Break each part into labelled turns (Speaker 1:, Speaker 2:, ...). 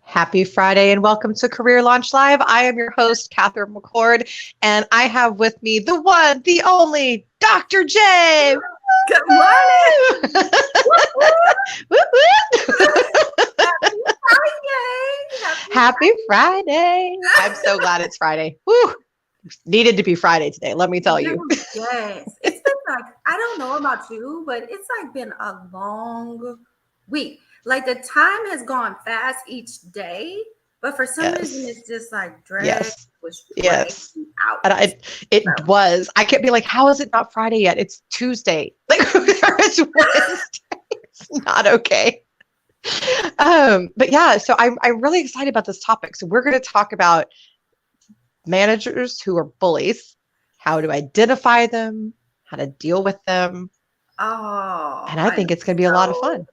Speaker 1: Happy Friday and welcome to Career Launch Live. I am your host, Catherine McCord, and I have with me the one, the only, Dr. J.
Speaker 2: Good morning. Happy Friday.
Speaker 1: Happy Friday. I'm so glad it's Friday. Woo. Needed to be Friday today, let me tell you.
Speaker 2: Yes. It's been like, I don't know about you, but it's like been a long week. Like the time has gone fast each day, but for some reason it's just like dragged.
Speaker 1: Yes.
Speaker 2: Out.
Speaker 1: And it was. I kept being like, how is it not Friday yet? It's Tuesday. Like it's Wednesday. It's not okay. But yeah, so I'm really excited about this topic. So we're going to talk about managers who are bullies, how to identify them, how to deal with them.
Speaker 2: Oh,
Speaker 1: and I think it's going to be a lot of fun.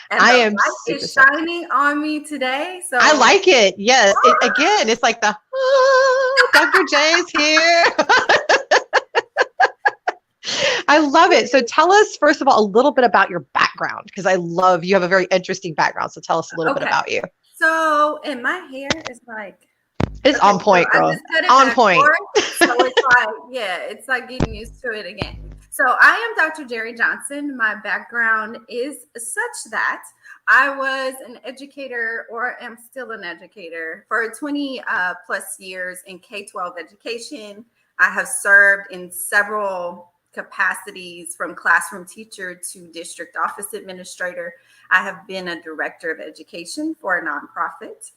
Speaker 2: And I am it's shining on me today. So
Speaker 1: I like it. Yes. Again, it's like the Dr. J's here. I love it. So tell us, first of all, a little bit about your background, because I love you have a very interesting background. So tell us a little bit about you.
Speaker 2: So, and my hair is like
Speaker 1: it's on point, girl. On point.
Speaker 2: So it's like, yeah, it's like getting used to it again. So I am Dr. Jerry Johnson. My background is such that I was an educator, or am still an educator, for 20 plus years in K-12 education. I have served in several capacities, from classroom teacher to district office administrator. I have been a director of education for a nonprofit.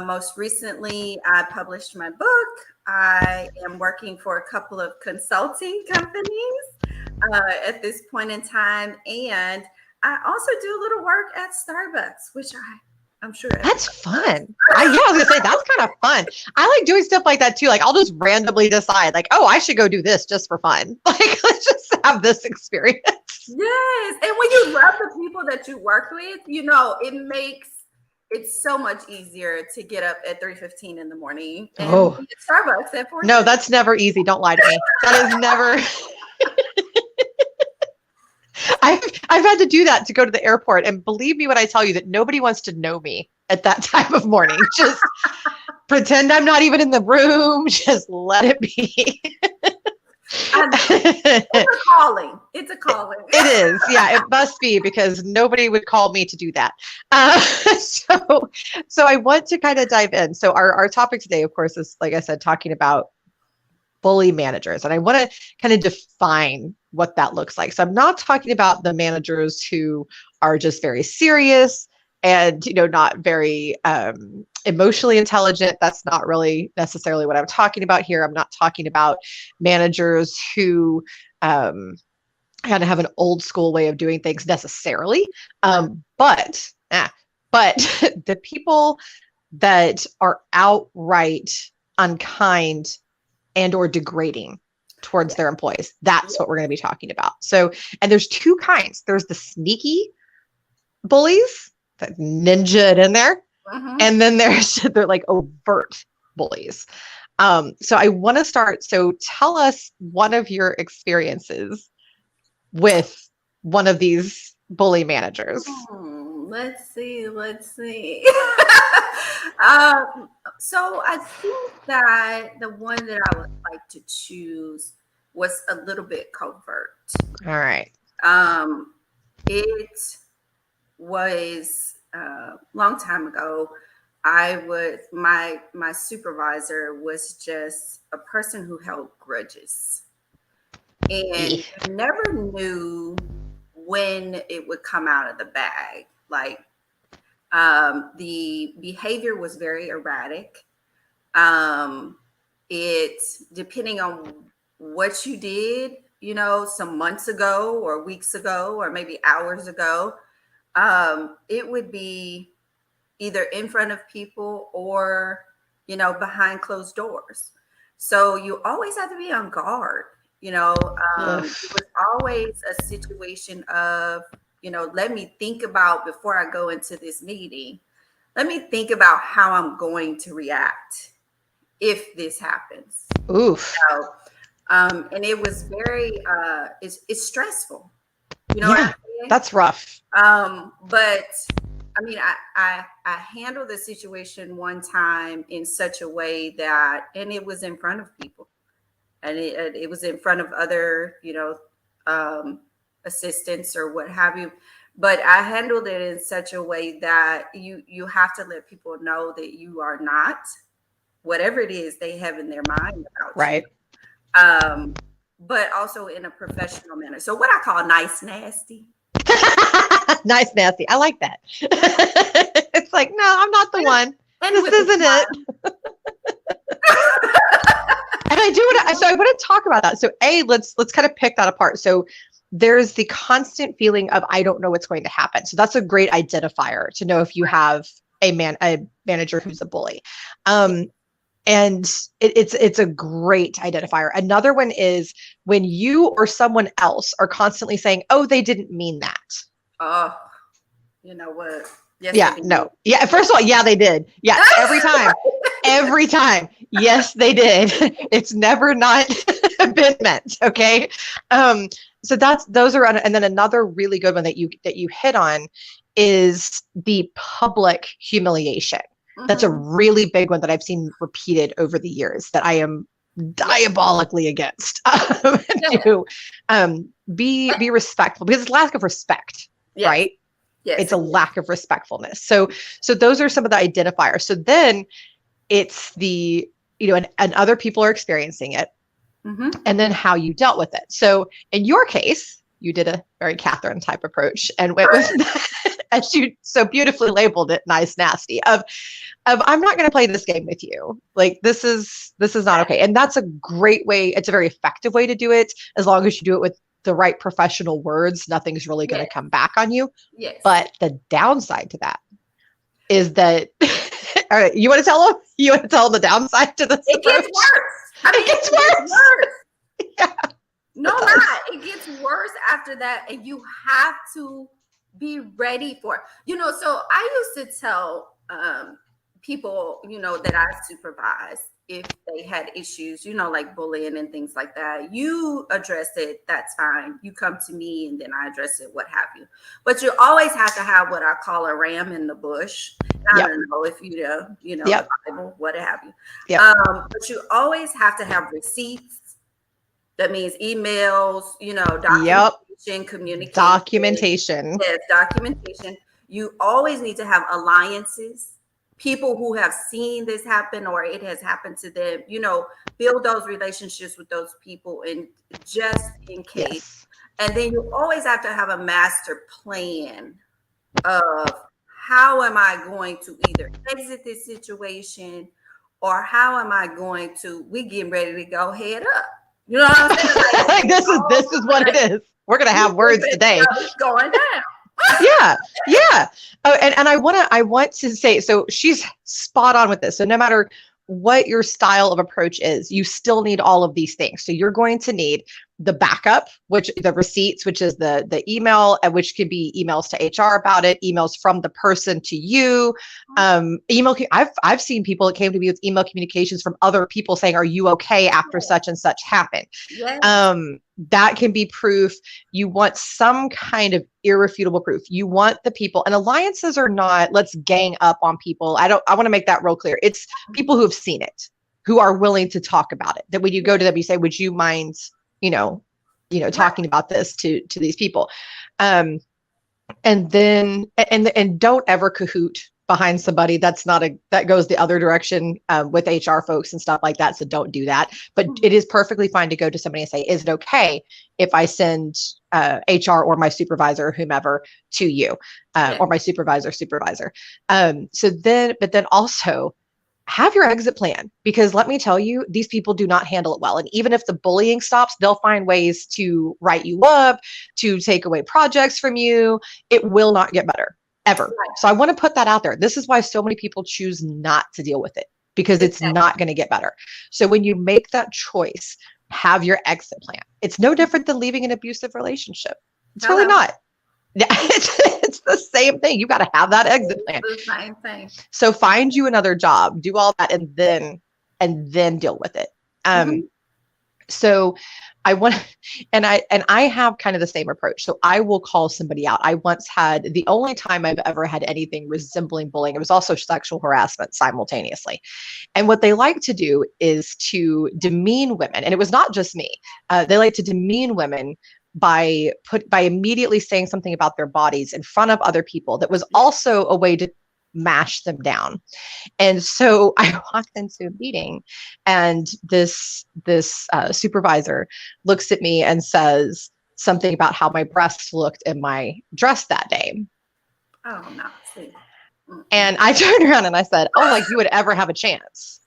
Speaker 2: Most recently, I published my book. I am working for a couple of consulting companies at this point in time. And I also do a little work at Starbucks, which I'm sure
Speaker 1: that's fun. I was gonna say that's kind of fun. I like doing stuff like that too. Like I'll just randomly decide, like, oh, I should go do this just for fun. Like let's just have this experience.
Speaker 2: Yes, and when you love the people that you work with, you know, it makes it's so much easier to get up at 3:15 in the morning and be at Starbucks at 4.
Speaker 1: No, that's never easy. Don't lie to me. That is never. I've had to do that to go to the airport, and believe me when I tell you that nobody wants to know me at that time of morning. Just pretend I'm not even in the room. Just let it be.
Speaker 2: It's a calling. It's a calling.
Speaker 1: It is. Yeah, it must be, because nobody would call me to do that. So I want to kind of dive in. So our topic today, of course, is, like I said, talking about bully managers. And I want to kind of define what that looks like. So I'm not talking about the managers who are just very serious and, you know, not very emotionally intelligent. That's not really necessarily what I'm talking about here. I'm not talking about managers who kind of have an old school way of doing things necessarily. But the people that are outright unkind and or degrading towards their employees, that's what we're going to be talking about. So, and there's two kinds. There's the sneaky bullies that ninja it in there. And then they're like overt bullies. So I want to start. So tell us one of your experiences with one of these bully managers.
Speaker 2: Let's see. So I think that the one that I would like to choose was a little bit covert.
Speaker 1: All right.
Speaker 2: It was a long time ago. My supervisor was just a person who held grudges, and you never knew when it would come out of the bag. Like the behavior was very erratic. It, depending on what you did, you know, some months ago or weeks ago or maybe hours ago, it would be either in front of people or, you know, behind closed doors. So you always have to be on guard. You know, it was always a situation of, you know, let me think about before I go into this meeting. Let me think about how I'm going to react if this happens.
Speaker 1: Oof.
Speaker 2: So, and it was very, it's stressful. You know what
Speaker 1: Yeah,
Speaker 2: I'm saying?
Speaker 1: that's rough.
Speaker 2: But I mean, I handled the situation one time in such a way that, and it was in front of people, and it was in front of other, you know, assistants or what have you. But I handled it in such a way that you have to let people know that you are not whatever it is they have in their mind about
Speaker 1: Right.
Speaker 2: you. But also in a professional manner. So what I call nice nasty.
Speaker 1: Nice nasty. I like that. It's like, no, I'm not the one.
Speaker 2: And
Speaker 1: this isn't it. And I want to talk about that. So let's kind of pick that apart. So there's the constant feeling of, I don't know what's going to happen. So that's a great identifier to know if you have a manager who's a bully. And it's a great identifier. Another one is when you or someone else are constantly saying, oh, they didn't mean that.
Speaker 2: Oh, you know what? Yes,
Speaker 1: yeah, no. Yeah, first of all, yeah, they did. Yeah, every time. Every time. Yes, they did. It's never not been meant. Okay. So those are, and then another really good one that you hit on is the public humiliation. That's a really big one that I've seen repeated over the years that I am diabolically against. Be respectful, because it's lack of respect, right?
Speaker 2: Yes,
Speaker 1: it's a lack of respectfulness. So those are some of the identifiers. So then it's the, you know, and other people are experiencing it, and then how you dealt with it. So in your case, you did a very Catherine type approach and went with, as you so beautifully labeled it, nice nasty, of I'm not going to play this game with you. Like, this is not okay. And that's a great way. It's a very effective way to do it. As long as you do it with the right professional words, nothing's really going to come back on you. But the downside to that is that, all right, you want to tell them? You want to tell them the downside to this
Speaker 2: approach? Gets worse. I mean, it gets worse. Yeah. No lie, it gets worse after that, and you have to be ready for it. You know, so I used to tell people, you know, that I supervise, if they had issues, you know, like bullying and things like that, you address it, that's fine. You come to me and then I address it, what have you. But you always have to have what I call a ram in the bush. I don't know if you know, the Bible, what have you. But you always have to have receipts. That means emails, you know, documentation, communication.
Speaker 1: Documentation.
Speaker 2: Yes, documentation. You always need to have alliances. People who have seen this happen or it has happened to them, you know, build those relationships with those people, and just in case. And then you always have to have a master plan of how am I going to either exit this situation, or how am I going to, we getting ready to go head up. You know what I'm saying?
Speaker 1: Like, this is what it is. We're going to have words today.
Speaker 2: It's going down.
Speaker 1: Yeah. Oh, and I want to say, so she's spot on with this. So no matter what your style of approach is, you still need all of these things. So you're going to need the backup, which the receipts, which is the email, which could be emails to HR about it, emails from the person to you, email. I've seen people that came to me with email communications from other people saying, "Are you okay after such and such happened?" That can be proof. You want some kind of irrefutable proof. You want the people, and alliances are not, let's gang up on people. I want to make that real clear. It's people who have seen it, who are willing to talk about it. That when you go to them, you say, "Would you mind, talking about this to these people?" And then, and don't ever cahoot behind somebody. That goes the other direction with HR folks and stuff like that. So don't do that. But it is perfectly fine to go to somebody and say, "Is it okay if I send HR or my supervisor or whomever to you, or my supervisor?" But then also have your exit plan, because let me tell you, these people do not handle it well. And even if the bullying stops, they'll find ways to write you up, to take away projects from you. It will not get better. Ever. So I want to put that out there. This is why so many people choose not to deal with it, because it's
Speaker 2: Exactly.
Speaker 1: not going to get better. So when you make that choice, have your exit plan. It's no different than leaving an abusive relationship. It's really not. Yeah, it's the same thing. You got to have that exit plan.
Speaker 2: It's the same thing.
Speaker 1: So find you another job, do all that, and then deal with it. So I want, and I have kind of the same approach. So I will call somebody out. I once had, the only time I've ever had anything resembling bullying, it was also sexual harassment simultaneously. And what they like to do is to demean women. And it was not just me. They like to demean women by immediately saying something about their bodies in front of other people. That was also a way to mash them down. And so I walked into a meeting, and this supervisor looks at me and says something about how my breasts looked in my dress that day.
Speaker 2: Oh, no. See.
Speaker 1: And I turned around and I said, "Oh, like you would ever have a chance."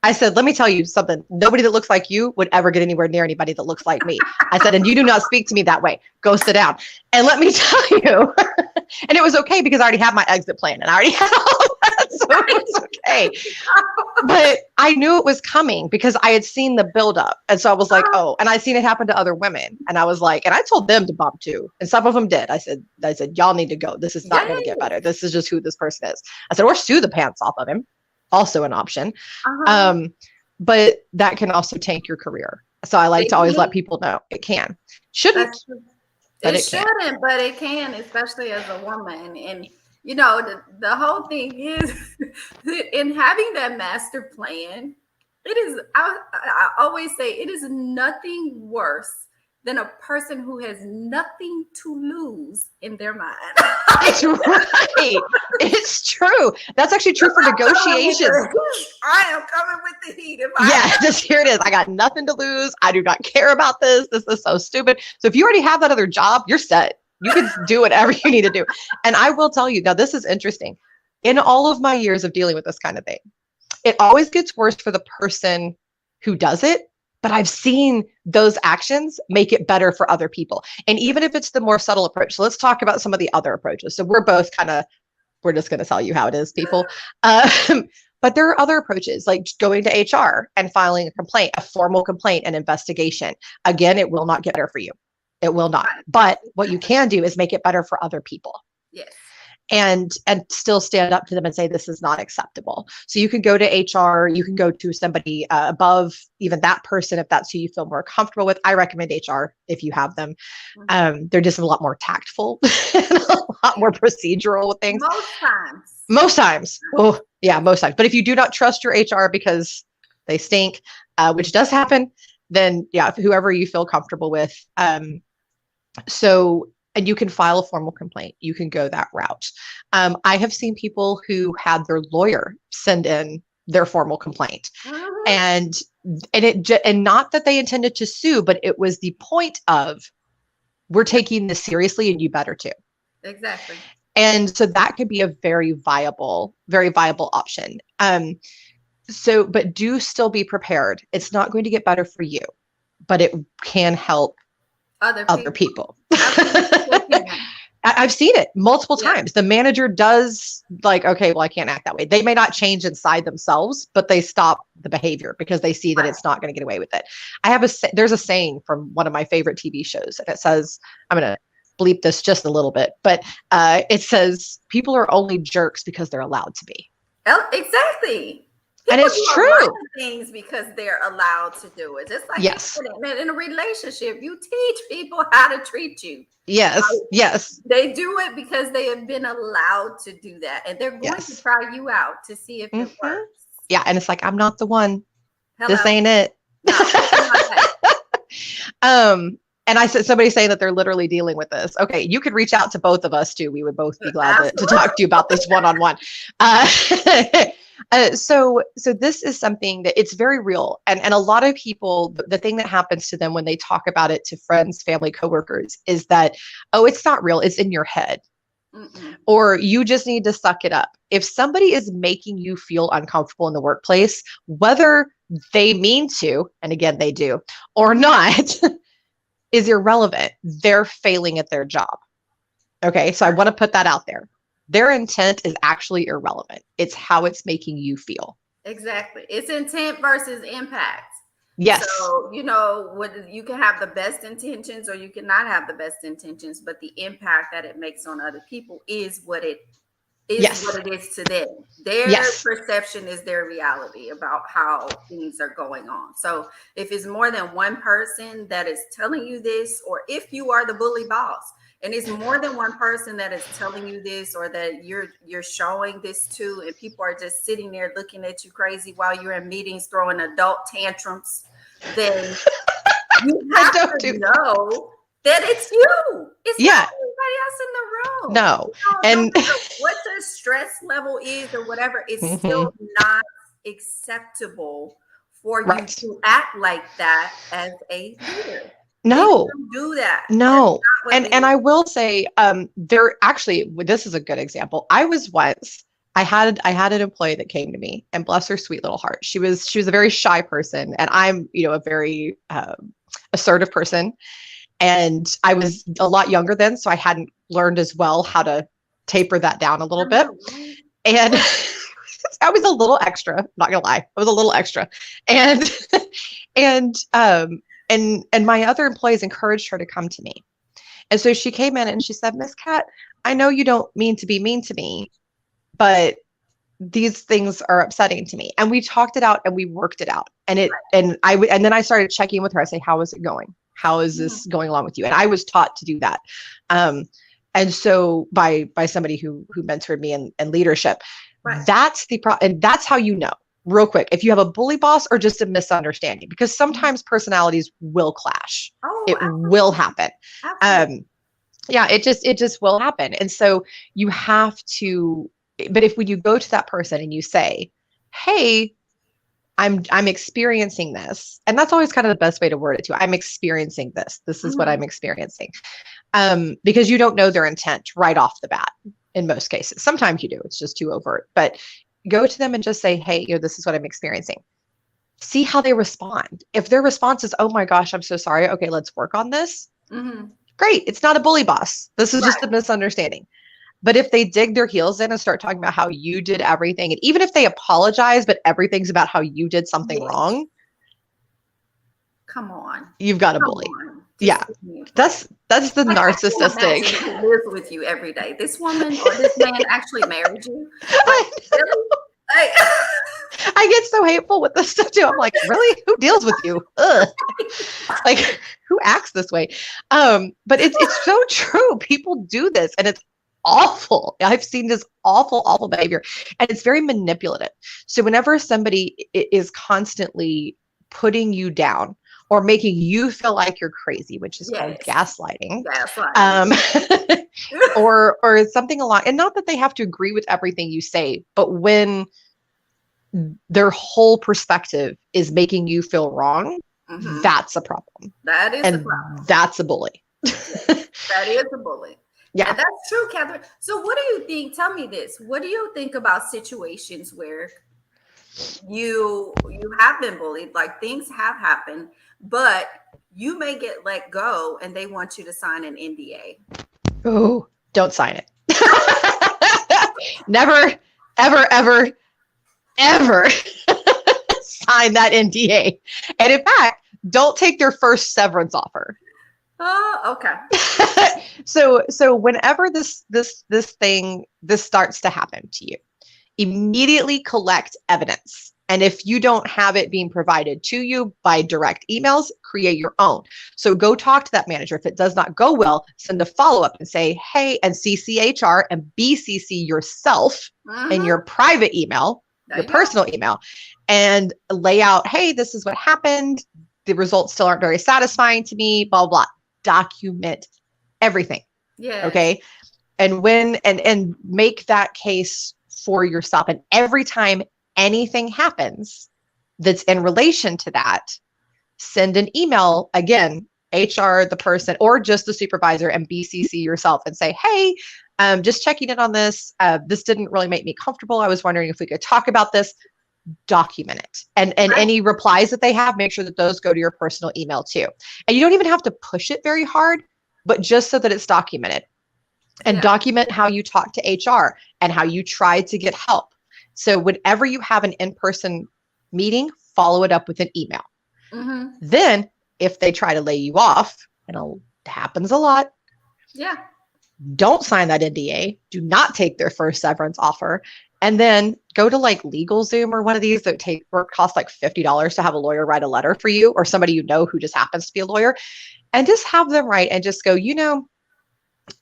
Speaker 1: I said, "Let me tell you something. Nobody that looks like you would ever get anywhere near anybody that looks like me." I said, "And you do not speak to me that way. Go sit down." And let me tell you, and it was okay because I already had my exit plan and I already had all that, so it was okay. But I knew it was coming because I had seen the buildup. And so I was like, oh, and I'd seen it happen to other women. And I was like, and I told them to bump too. And some of them did. I said, y'all need to go. This is not going to get better. This is just who this person is. I said, or sue the pants off of him. Also an option. But that can also tank your career. So I like to always let people know it can. Shouldn't.
Speaker 2: It shouldn't, but it can, especially as a woman. And you know, the whole thing is in having that master plan, it is, I always say, it is nothing worse than a person who has nothing to lose in their mind.
Speaker 1: It's right. It's true. That's actually true for negotiations.
Speaker 2: I am coming with the heat.
Speaker 1: Just here it is. I got nothing to lose. I do not care about this. This is so stupid. So if you already have that other job, you're set. You can do whatever you need to do. And I will tell you, now this is interesting. In all of my years of dealing with this kind of thing, it always gets worse for the person who does it. But I've seen those actions make it better for other people. And even if it's the more subtle approach, so let's talk about some of the other approaches. So we're both we're just going to tell you how it is, people. But there are other approaches, like going to HR and filing a complaint, a formal complaint and investigation. Again, it will not get better for you. It will not. But what you can do is make it better for other people.
Speaker 2: Yes.
Speaker 1: And still stand up to them and say, this is not acceptable. So you can go to HR, you can go to somebody above even that person, if that's who you feel more comfortable with. I recommend HR if you have them. They're just a lot more tactful and a lot more procedural with things. Most times. Oh, yeah, most times. But if you do not trust your HR because they stink, which does happen, then yeah, whoever you feel comfortable with. And you can file a formal complaint. You can go that route. I have seen people who had their lawyer send in their formal complaint, and not that they intended to sue, but it was the point of, we're taking this seriously, and you better too.
Speaker 2: Exactly.
Speaker 1: And so that could be a very viable option. But do still be prepared. It's not going to get better for you, but it can help other people. I've seen it multiple times. The manager does like, okay, well, I can't act that way. They may not change inside themselves, but they stop the behavior because they see that it's not going to get away with it. There's a saying from one of my favorite TV shows, and it says, I'm going to bleep this just a little bit, but it says, people are only jerks because they're allowed to be.
Speaker 2: Exactly.
Speaker 1: And it's true.
Speaker 2: Things because they're allowed to do it. Just like in a relationship, you teach people how to treat you.
Speaker 1: Yes. Yes.
Speaker 2: They do it because they have been allowed to do that, and they're going to try you out to see if it works.
Speaker 1: Yeah, and it's like, I'm not the one. Hello. This ain't it. No, and I said, somebody saying that they're literally dealing with this. Okay, you could reach out to both of us too. We would both be glad to talk to you about this one-on-one. So this is something that it's very real. And a lot of people, the thing that happens to them when they talk about it to friends, family, coworkers is that, oh, it's not real. It's in your head. Or you just need to suck it up. If somebody is making you feel uncomfortable in the workplace, whether they mean to, and again, they do, or not, is irrelevant. They're failing at their job. Okay, so I want to put that out there. Their intent is actually irrelevant. It's how it's making you feel.
Speaker 2: Exactly. It's intent versus impact.
Speaker 1: Yes.
Speaker 2: So, you know, what you can have the best intentions or you cannot have the best intentions, but the impact that it makes on other people is what it
Speaker 1: Yes.
Speaker 2: to them. Their
Speaker 1: Yes.
Speaker 2: perception is their reality about how things are going on. So if it's more than one person that is telling you this, or if you are the bully boss and it's more than one person that is telling you this or that you're showing this to, and people are just sitting there looking at you crazy while you're in meetings throwing adult tantrums, then you have to know that it's you. It's
Speaker 1: Yeah.
Speaker 2: not anybody else in the room.
Speaker 1: No.
Speaker 2: No
Speaker 1: And
Speaker 2: matter what their stress level is or whatever, it's still not acceptable for you to act like that as a leader.
Speaker 1: No.
Speaker 2: Do that.
Speaker 1: No. And I will say, there actually, this is a good example. I had an employee that came to me, and bless her sweet little heart. She was a very shy person, and I'm, a very assertive person. And I was a lot younger then, so I hadn't learned as well how to taper that down a little bit. And I was a little extra, not gonna lie. I was a little extra. And and my other employees encouraged her to come to me. And so she came in and she said, Miss Cat, I know you don't mean to be mean to me, but these things are upsetting to me. And we talked it out and we worked it out. And then I started checking with her. I say, how is it going? How is this going along with you? And I was taught to do that. And so by somebody who mentored me in leadership, that's the problem. And that's how you know, real quick, if you have a bully boss or just a misunderstanding, because sometimes personalities will clash. It will happen. Yeah, it just will happen. And so you have to, but when you go to that person and you say, hey, I'm experiencing this, and that's always kind of the best way to word it too. I'm experiencing this. This is what I'm experiencing. Because you don't know their intent right off the bat in most cases. Sometimes you do, it's just too overt, but go to them and just say, hey, this is what I'm experiencing. See how they respond. If their response is, oh my gosh, I'm so sorry. Okay, let's work on this. Great. It's not a bully boss. This is just a misunderstanding. But if they dig their heels in and start talking about how you did everything, and even if they apologize, but everything's about how you did something wrong,
Speaker 2: come on,
Speaker 1: you've got a bully. Yeah, that's the narcissistic.
Speaker 2: Who lives with you every day. This woman or this man actually married you. Really?
Speaker 1: I get so hateful with this stuff too. I'm like, really? Who deals with you? Ugh. Like, who acts this way? But it's so true. People do this, and it's awful. I've seen this awful behavior, and it's very manipulative. So whenever somebody is constantly putting you down or making you feel like you're crazy, which is called gaslighting, or something along, and not that they have to agree with everything you say, but when their whole perspective is making you feel wrong, that's a problem.
Speaker 2: That is a problem.
Speaker 1: That's a bully.
Speaker 2: That is a bully. Yeah, and that's true, Catherine. So what do you think? Tell me this. What do you think about situations where you have been bullied, like things have happened, but you may get let go and they want you to sign an NDA?
Speaker 1: Oh, don't sign it. Never, ever sign that NDA. And in fact, don't take their first severance offer.
Speaker 2: Oh, okay.
Speaker 1: So whenever this starts to happen to you, immediately collect evidence. And if you don't have it being provided to you by direct emails, create your own. So go talk to that manager. If it does not go well, send a follow-up and say, hey, and CCHR and BCC yourself in your private email, your personal email, and lay out, hey, this is what happened. The results still aren't very satisfying to me, blah, blah. Document everything. Yeah. Okay. And and make that case for yourself. And every time anything happens that's in relation to that, send an email, again, HR, the person, or just the supervisor, and BCC yourself and say, hey, just checking in on this. This didn't really make me comfortable. I was wondering if we could talk about this. Document it. And any replies that they have, make sure that those go to your personal email too. And you don't even have to push it very hard, but just so that it's documented. And document how you talk to HR and how you tried to get help. So whenever you have an in-person meeting, follow it up with an email.
Speaker 2: Mm-hmm.
Speaker 1: Then if they try to lay you off, and it happens a lot,
Speaker 2: yeah,
Speaker 1: don't sign that NDA. Do not take their first severance offer. And then go to like LegalZoom or one of these that cost like $50 to have a lawyer write a letter for you, or somebody you know who just happens to be a lawyer, and just have them write and just go,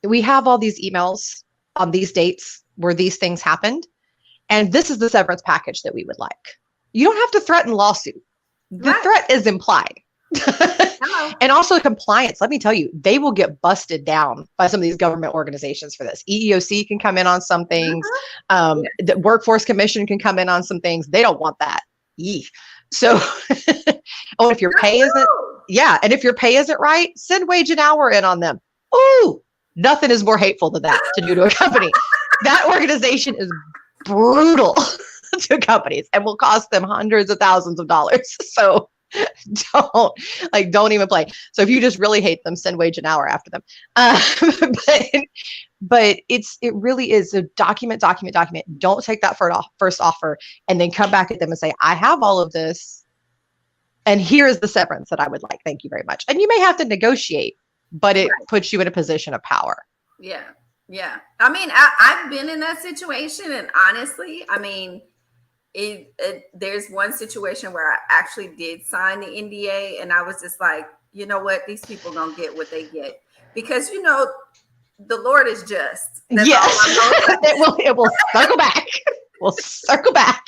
Speaker 1: we have all these emails on these dates where these things happened, and this is the severance package that we would like. You don't have to threaten lawsuit. The threat is implied. And also compliance. Let me tell you, they will get busted down by some of these government organizations for this. EEOC can come in on some things. The Workforce Commission can come in on some things. They don't want that. Yee. So, if your pay isn't, and if your pay isn't right, send wage and hour in on them. Ooh, nothing is more hateful than that to do to a company. That organization is brutal to companies and will cost them hundreds of thousands of dollars. So don't even play. So if you just really hate them, send wage and hour after them. But it really is a document. Don't take that first offer and then come back at them and say, I have all of this, and here's the severance that I would like. Thank you very much. And you may have to negotiate, but it puts you in a position of power.
Speaker 2: Yeah. Yeah. I mean, I've been in that situation, and honestly, I mean, there's one situation where I actually did sign the NDA, and I was just like, you know what, these people don't get what they get, because the Lord is just. That's
Speaker 1: it will circle back. We'll circle back.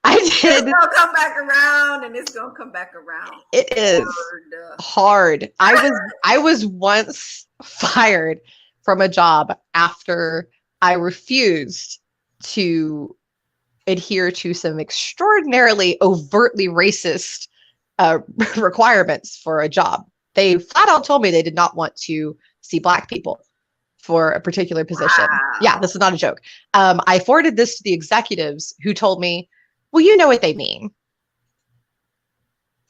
Speaker 2: It's gonna come back around, and it's gonna come back around.
Speaker 1: It is hard. I was once fired from a job after I refused to adhere to some extraordinarily overtly racist requirements for a job. They flat out told me they did not want to see Black people for a particular position. Wow. Yeah, this is not a joke. I forwarded this to the executives, who told me, well, you know what they mean.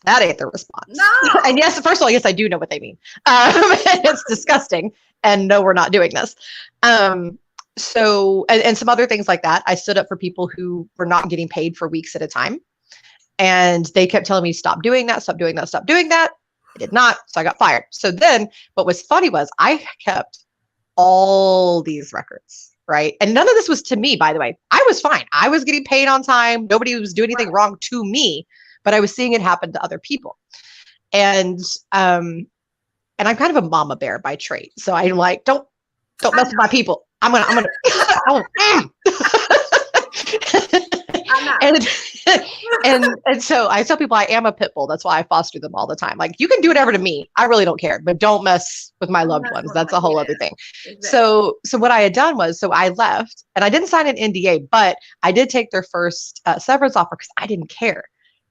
Speaker 1: That ain't the response.
Speaker 2: No.
Speaker 1: And yes, first of all, yes, I do know what they mean. It's disgusting. And no, we're not doing this. So, and some other things like that. I stood up for people who were not getting paid for weeks at a time. And they kept telling me, stop doing that, stop doing that, stop doing that. I did not. So I got fired. So then what was funny was I kept all these records, right? And none of this was to me, by the way. I was fine. I was getting paid on time. Nobody was doing anything wrong to me, but I was seeing it happen to other people. And I'm kind of a mama bear by trait. So I'm like, don't mess with my people. I'm gonna and so I tell people I am a pit bull. That's why I foster them all the time. Like, you can do whatever to me. I really don't care, but don't mess with my loved ones. That's a whole other thing. Exactly. So what I had done was, so I left, and I didn't sign an NDA, but I did take their first severance offer because I didn't care.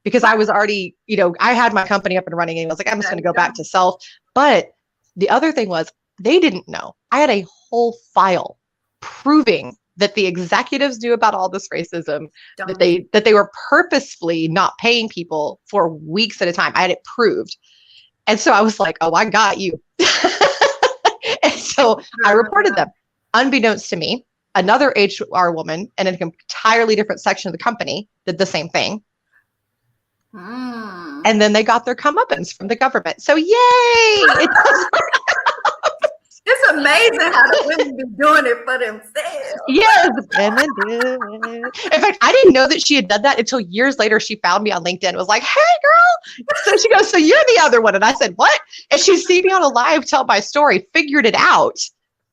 Speaker 1: Because I was already, I had my company up and running, and I was like, I'm just going to go back to self. But the other thing was, they didn't know. I had a whole file proving that the executives knew about all this racism, that they were purposefully not paying people for weeks at a time. I had it proved. And so I was like, oh, I got you. And so I reported them. Unbeknownst to me, another HR woman in an entirely different section of the company did the same thing. And then they got their comeuppance from the government. So yay!
Speaker 2: It's amazing how the women be doing it for themselves.
Speaker 1: Yes, women do it. In fact, I didn't know that she had done that until years later. She found me on LinkedIn and was like, hey, girl. So she goes, so you're the other one. And I said, what? And she see me on a live tell my story, figured it out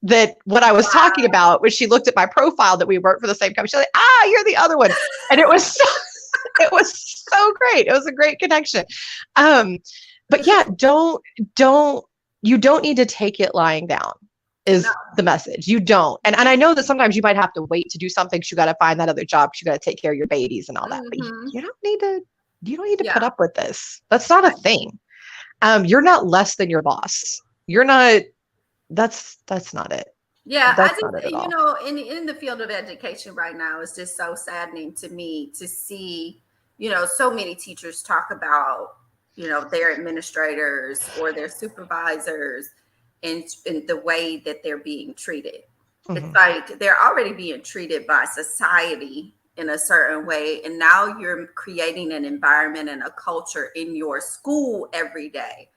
Speaker 1: that what I was talking about when she looked at my profile that we worked for the same company. She's like, you're the other one. And it was so great. It was a great connection. But yeah, you don't need to take it lying down is the message. You don't. And I know that sometimes you might have to wait to do something. You got to find that other job. You got to take care of your babies and all that. But you don't need to put up with this. That's not a thing. You're not less than your boss. You're not, that's not it.
Speaker 2: Yeah. I think, in the field of education right now, it's just so saddening to me to see, so many teachers talk about, their administrators or their supervisors and the way that they're being treated. Mm-hmm. It's like they're already being treated by society in a certain way, and now you're creating an environment and a culture in your school every day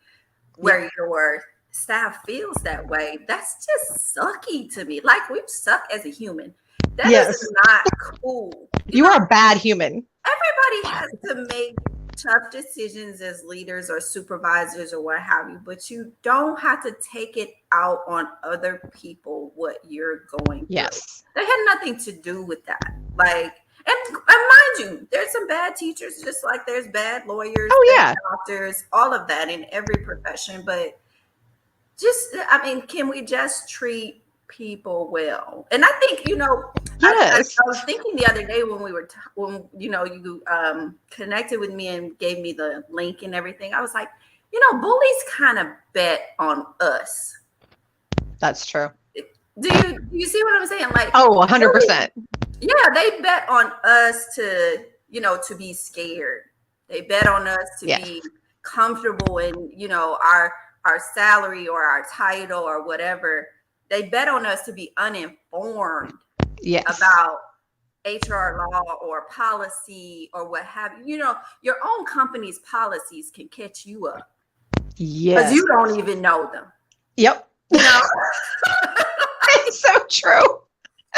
Speaker 2: where your staff feels that way. That's just sucky to me. Like, we suck as a human. That is not cool.
Speaker 1: You are a bad human.
Speaker 2: Everybody has to make tough decisions as leaders or supervisors or what have you, but you don't have to take it out on other people what you're going through.
Speaker 1: Yes.
Speaker 2: They had nothing to do with that. Like, and mind you, there's some bad teachers, just like there's bad lawyers, doctors, all of that in every profession. But just, I mean, can we just treat people well? And I think, you know, I was thinking the other day when we were, when, you know, you connected with me and gave me the link and everything, I was like, you know, bullies kind of bet on us.
Speaker 1: That's true.
Speaker 2: Do you see what I'm saying? Like,
Speaker 1: 100%.
Speaker 2: Yeah, they bet on us to, you know, to be scared. They bet on us to be comfortable in, you know, our salary or our title or whatever. They bet on us to be uninformed about HR law or policy or what have you. You know, your own company's policies can catch you up. Because you don't even know them.
Speaker 1: Yep.
Speaker 2: You know?
Speaker 1: It's so true.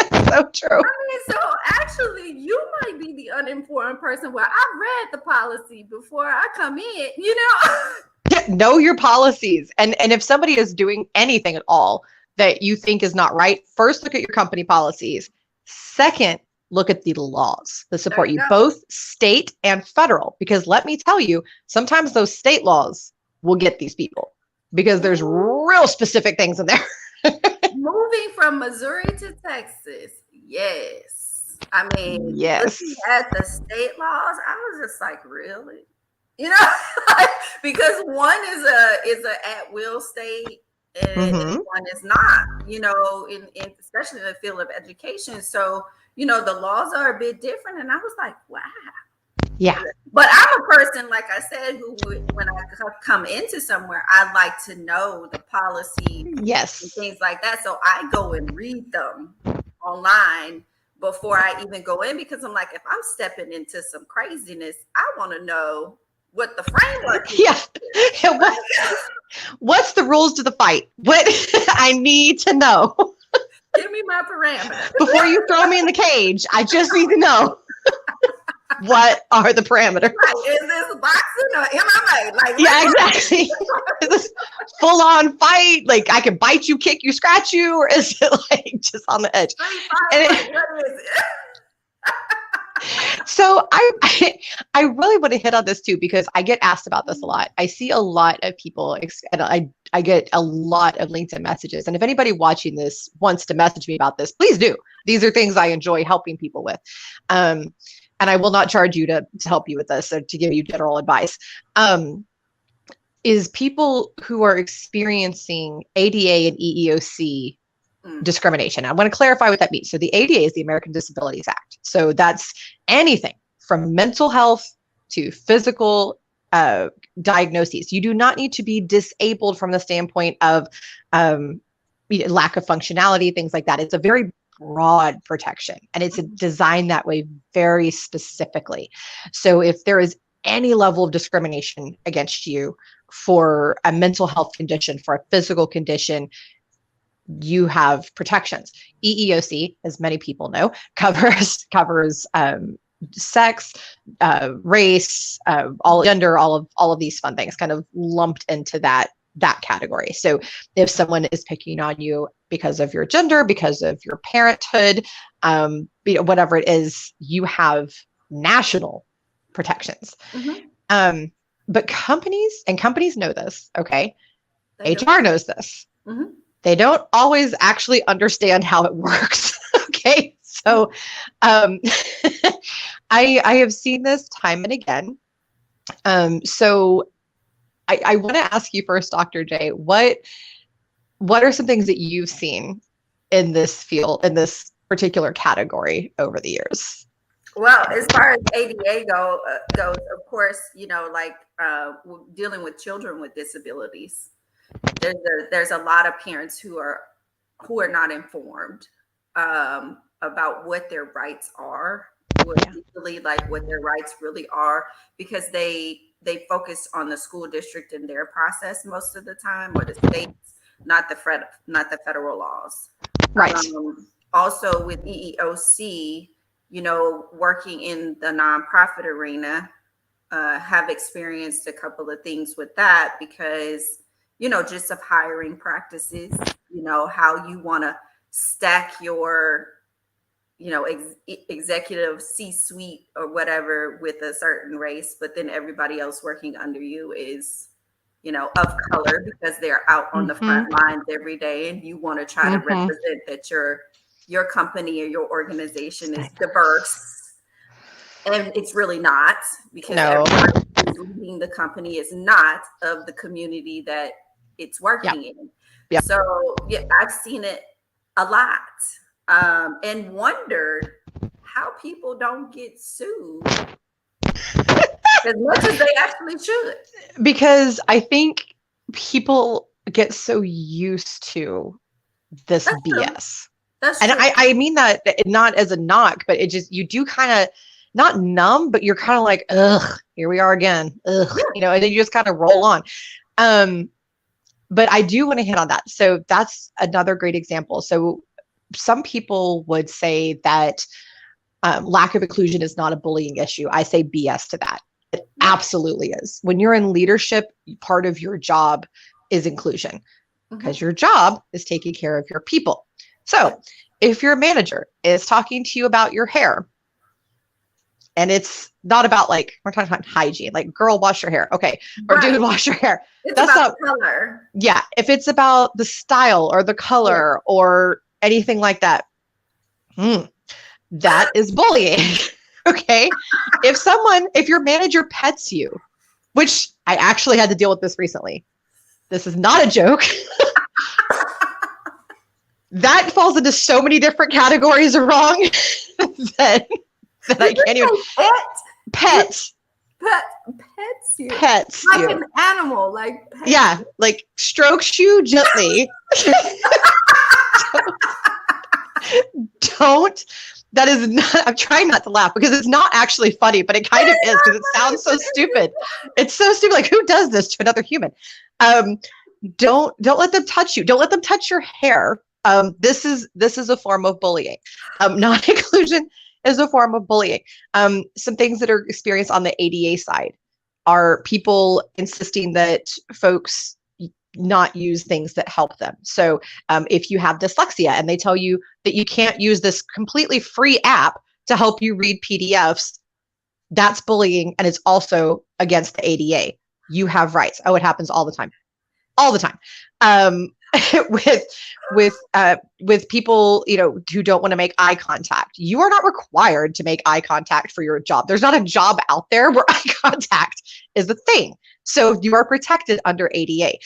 Speaker 1: It's so true.
Speaker 2: I mean, so actually, you might be the uninformed person where I read the policy before I come in, you know?
Speaker 1: Know your policies. And if somebody is doing anything at all that you think is not right, first look at your company policies. Second, look at the laws that support you, both state and federal. Because let me tell you, sometimes those state laws will get these people because there's real specific things in there.
Speaker 2: Moving from Missouri to Texas, yes. I mean, looking at the state laws, I was just like, really? You know, because one is a at will state and one is not, you know, in especially in the field of education. So, you know, the laws are a bit different. And I was like, wow.
Speaker 1: Yeah.
Speaker 2: But I'm a person, like I said, who when I come into somewhere, I like to know the policy and things like that. So I go and read them online before I even go in, because I'm like, if I'm stepping into some craziness, I want to know what the framework is.
Speaker 1: What's the rules to the fight? What I need to know.
Speaker 2: Give me my parameters.
Speaker 1: Before you throw me in the cage, I just need to know. What are the parameters?
Speaker 2: Right. Is this boxing or MMA? Like,
Speaker 1: exactly. Is this full on fight? Like, I can bite you, kick you, scratch you, or is it like just on the edge?
Speaker 2: What is it?
Speaker 1: So I really want to hit on this too, because I get asked about this a lot. I see a lot of people, and I get a lot of LinkedIn messages. And if anybody watching this wants to message me about this, please do. These are things I enjoy helping people with. And I will not charge you to help you with this or to give you general advice, is people who are experiencing ADA and EEOC discrimination. I want to clarify what that means. So the ADA is the American Disabilities Act. So that's anything from mental health to physical diagnoses. You do not need to be disabled from the standpoint of lack of functionality, things like that. It's a very broad protection, and it's designed that way very specifically. So if there is any level of discrimination against you for a mental health condition, for a physical condition, you have protections. EEOC, as many people know, covers sex, race, all gender, all of these fun things kind of lumped into that category. So if someone is picking on you because of your gender, because of your parenthood, whatever it is, you have national protections. But companies know this, okay? HR knows this. They don't always actually understand how it works, okay? So I have seen this time and again. So I want to ask you first, Dr. J, what are some things that you've seen in this field, in this particular category over the years?
Speaker 2: Well, as far as ADA goes, of course, you know, like dealing with children with disabilities, there's a lot of parents who are not informed about what their rights are would easily like what their rights really are, because they focus on the school district and their process most of the time, or the states, not the federal laws.
Speaker 1: Right.
Speaker 2: Also with EEOC, working in the nonprofit arena, have experienced a couple of things with that, because just of hiring practices, how you want to stack your executive C-suite or whatever with a certain race, but then everybody else working under you is of color, because they're out on the front lines every day, and you want to try to represent that your company or your organization is diverse, and it's really not, because everybody who's leading the company is not of the community that it's working in. Yep. So I've seen it a lot, and wondered how people don't get sued as much as they actually should.
Speaker 1: Because I think people get so used to this BS.
Speaker 2: That's
Speaker 1: and
Speaker 2: true.
Speaker 1: I mean that not as a knock, but it just, you do kind of not numb, but you're kind of like, ugh, here we are again. Ugh, and then you just kind of roll on. But I do want to hit on that. So that's another great example. So some people would say that lack of inclusion is not a bullying issue. I say BS to that. It absolutely is. When you're in leadership, part of your job is inclusion, because your job is taking care of your people. So if your manager is talking to you about your hair, and it's not about like, we're talking about hygiene, like girl, wash your hair. Okay. Or dude, wash your hair.
Speaker 2: That's about the color.
Speaker 1: Yeah. If it's about the style or the color or anything like that, that is bullying. Okay. If your manager pets you, which I actually had to deal with this recently. This is not a joke. That falls into so many different categories of wrong that I can't even. Pets.
Speaker 2: Pets you.
Speaker 1: Pets
Speaker 2: like
Speaker 1: you.
Speaker 2: An animal, like pets.
Speaker 1: Yeah, like strokes you gently. Don't. That is not. I'm trying not to laugh because it's not actually funny, but it kind of is, because it sounds so stupid. It's so stupid. Like, who does this to another human? Don't let them touch you. Don't let them touch your hair. This is a form of bullying. Non-inclusion is a form of bullying. Some things that are experienced on the ADA side are people insisting that folks not use things that help them. So if you have dyslexia and they tell you that you can't use this completely free app to help you read PDFs, that's bullying, and it's also against the ADA. You have rights. Oh, it happens all the time. All the time. With people, who don't want to make eye contact. You are not required to make eye contact for your job. There's not a job out there where eye contact is a thing. So you are protected under ADA.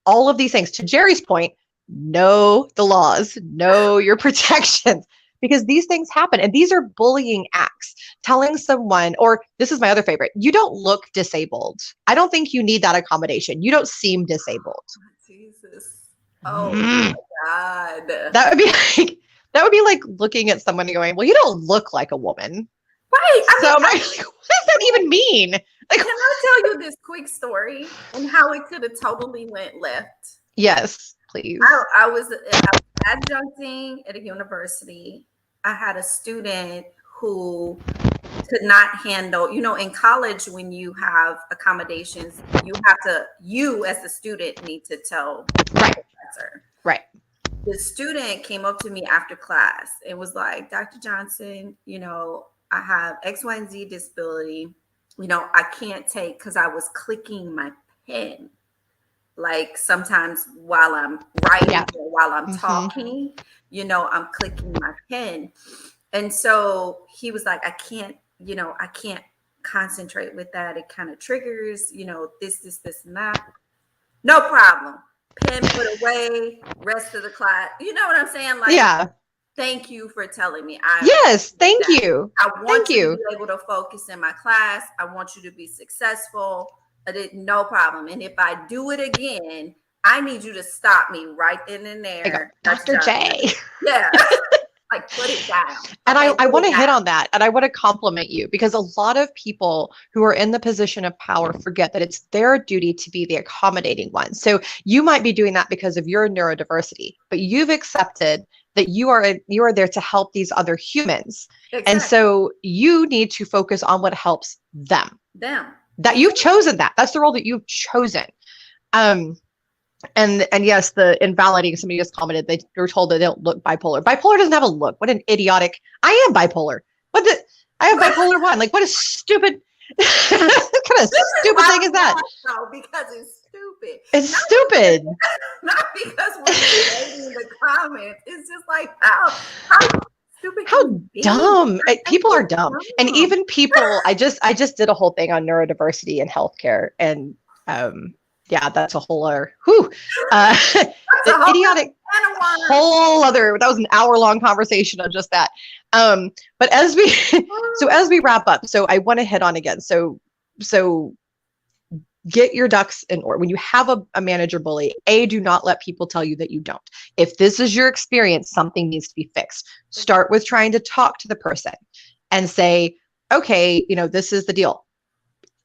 Speaker 1: All of these things, to Jerry's point, know the laws, know your protections, because these things happen, and these are bullying acts. Telling someone, or this is my other favorite, you don't look disabled. I don't think you need that accommodation. You don't seem disabled.
Speaker 2: Jesus. Oh my God.
Speaker 1: That would be like looking at someone and going, well, you don't look like a woman.
Speaker 2: Right.
Speaker 1: What does that even mean? Like,
Speaker 2: can I tell you this quick story and how it could have totally went left?
Speaker 1: Yes, please.
Speaker 2: I was adjuncting at a university. I had a student who could not handle, in college, when you have accommodations, you as the student need to tell the professor. Right. The student came up to me after class and was like, Dr. Johnson, I have X, Y, and Z disability. I can't take, because I was clicking my pen. Like sometimes while I'm writing or while I'm talking, I'm clicking my pen. And so he was like, I can't concentrate with that. It kind of triggers, this, and that. No problem. Pen put away, rest of the class. You know what I'm saying? Like, thank you for telling me.
Speaker 1: Thank you.
Speaker 2: I want you to be able to focus in my class. I want you to be successful. No problem. And if I do it again, I need you to stop me right then and there.
Speaker 1: Dr. J.
Speaker 2: Yeah. Like, put it down.
Speaker 1: And
Speaker 2: Okay,
Speaker 1: I
Speaker 2: put
Speaker 1: want
Speaker 2: it
Speaker 1: to hit
Speaker 2: down.
Speaker 1: on that, and I want to compliment you, because a lot of people who are in the position of power forget that it's their duty to be the accommodating one. So you might be doing that because of your neurodiversity, but you've accepted that you are there to help these other humans. And
Speaker 2: Exactly.
Speaker 1: so you need to focus on what helps them.
Speaker 2: Them.
Speaker 1: That you've chosen that. That's the role that you've chosen. And yes, the invalidating, somebody just commented they were told they don't look bipolar. Bipolar doesn't have a look. What an idiotic. I am bipolar. I have bipolar 1. Like, what a stupid what kind of stupid thing is that?
Speaker 2: No, because it's stupid.
Speaker 1: It's stupid.
Speaker 2: Not because we're reading the comments. It's just like how stupid.
Speaker 1: How dumb. People are dumb. And even people, I just did a whole thing on neurodiversity in healthcare, and yeah, that's a whole other idiotic whole other, that was an hour-long conversation on just that. But as we wrap up, so I want to hit on again. So get your ducks in order. When you have a manager bully, do not let people tell you that you don't. If this is your experience, something needs to be fixed. Start with trying to talk to the person and say, okay, this is the deal.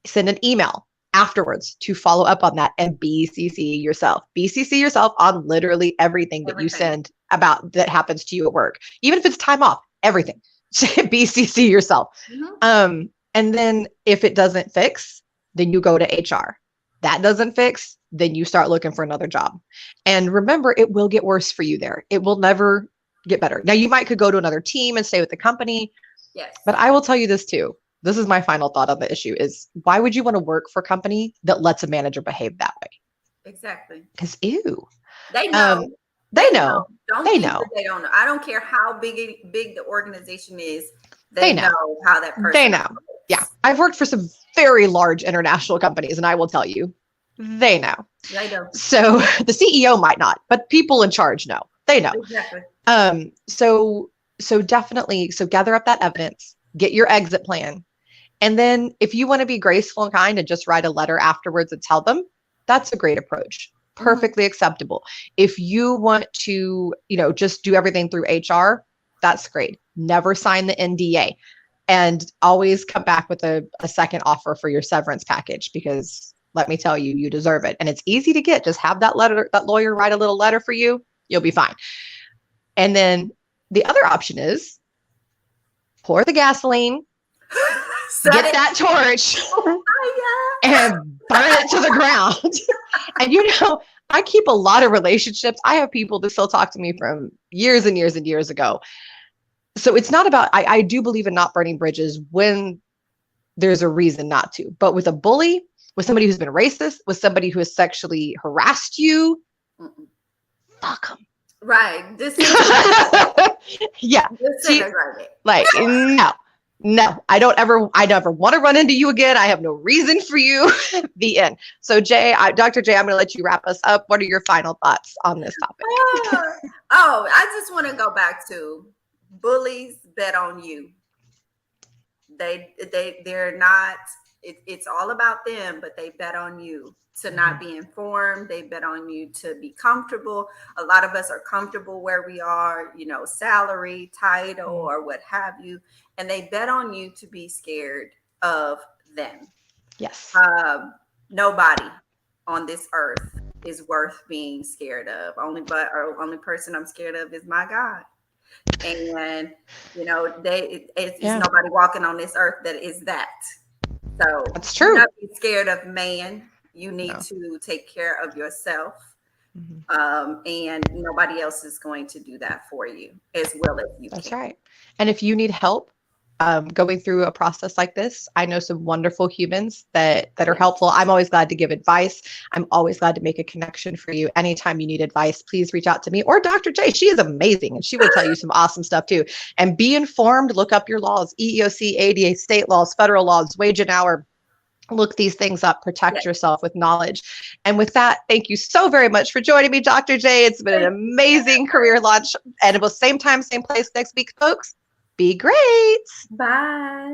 Speaker 1: Send an email afterwards to follow up on that, and BCC yourself. BCC yourself on literally everything that you send about that happens to you at work. Even if it's time off, everything. BCC yourself. Mm-hmm. And then if it doesn't fix, then you go to HR. That doesn't fix, then you start looking for another job. And remember, it will get worse for you there. It will never get better. Now, you could go to another team and stay with the company.
Speaker 2: Yes.
Speaker 1: But I will tell you this too. This is my final thought on the issue is, why would you want to work for a company that lets a manager behave that way?
Speaker 2: Exactly.
Speaker 1: Because ew.
Speaker 2: They know.
Speaker 1: They know.
Speaker 2: They know. They don't know. I don't care how big the organization is. They know how that person.
Speaker 1: They know. Operates. Yeah. I've worked for some very large international companies, and I will tell you, they know.
Speaker 2: They know.
Speaker 1: So the CEO might not, but people in charge know. They know.
Speaker 2: Exactly.
Speaker 1: So definitely, gather up that evidence, get your exit plan. And then if you want to be graceful and kind and just write a letter afterwards and tell them, that's a great approach. Perfectly acceptable. If you want to, just do everything through HR, that's great. Never sign the NDA, and always come back with a second offer for your severance package, because let me tell you, you deserve it. And it's easy to get. Just have that lawyer write a little letter for you. You'll be fine. And then the other option is pour the gasoline, get that torch, and burn it to the ground. And I keep a lot of relationships. I have people that still talk to me from years and years and years ago. So it's not about, I do believe in not burning bridges when there's a reason not to. But with a bully, with somebody who's been racist, with somebody who has sexually harassed you, fuck them.
Speaker 2: Right.
Speaker 1: Yeah. No, I never want to run into you again. I have no reason for you. The end. So Dr. J, I'm going to let you wrap us up. What are your final thoughts on this topic?
Speaker 2: I just want to go back to bullies bet on you. They're not, it's all about them, but they bet on you to not be informed. They bet on you to be comfortable. A lot of us are comfortable where we are, salary, title, or what have you. And they bet on you to be scared of them.
Speaker 1: Yes.
Speaker 2: Nobody on this earth is worth being scared of. Only person I'm scared of is my God. And, it's nobody walking on this earth that is that. So
Speaker 1: that's true.
Speaker 2: Not be scared of man. You need to take care of yourself. And nobody else is going to do that for you as well as you can.
Speaker 1: That's right. And if you need help going through a process like this, I know some wonderful humans that are helpful. I'm always glad to give advice. I'm always glad to make a connection for you. Anytime you need advice, please reach out to me or Dr. J. She is amazing, and she will tell you some awesome stuff too. And be informed. Look up your laws, EEOC, ADA, state laws, federal laws, wage and hour. Look these things up, protect yourself with knowledge. And with that, thank you so very much for joining me, Dr. J. It's been an amazing career launch, and it will same time, same place next week, folks. Be great.
Speaker 2: Bye.